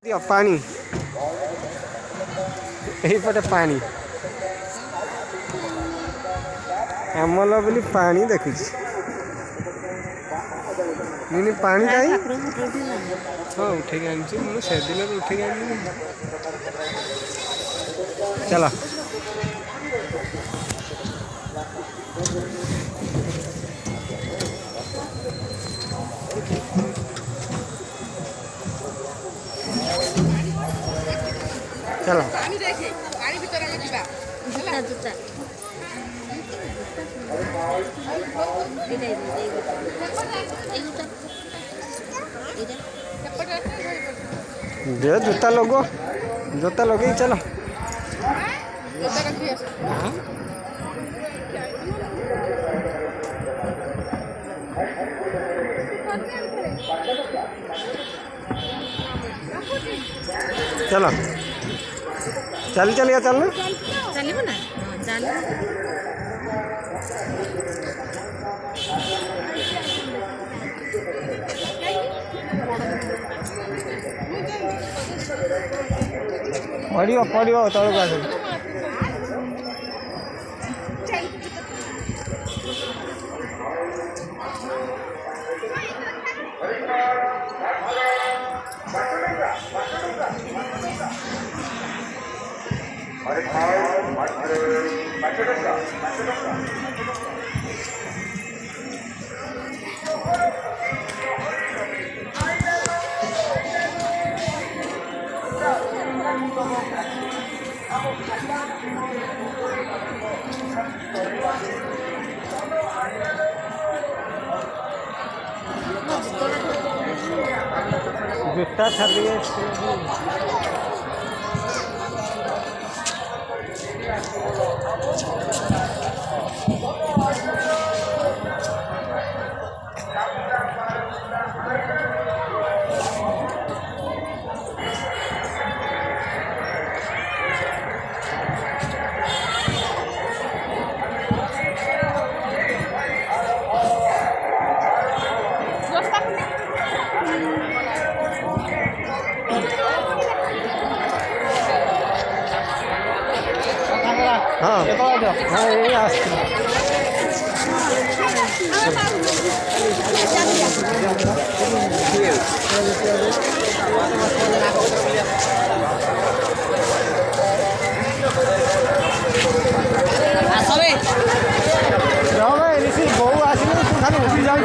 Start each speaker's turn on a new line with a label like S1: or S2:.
S1: दियो पानी यही पटे पानी आमल बोली पानी देखुची नहीं पानी कहीं हाँ उठे आनी मुझे से दिन उठे आनी चलो चलो पानी देखे पानी भीतर आगे जीवा जूता जूता दे जूता लगो जूता लगे चलो चलो चल चलिए चलना
S2: चलिए ना चल
S1: पड़ियो पड़ियो तौक आस जूता छाड़िए हाँ हाँ यही बहु आसने तू खाली उठी जाऊ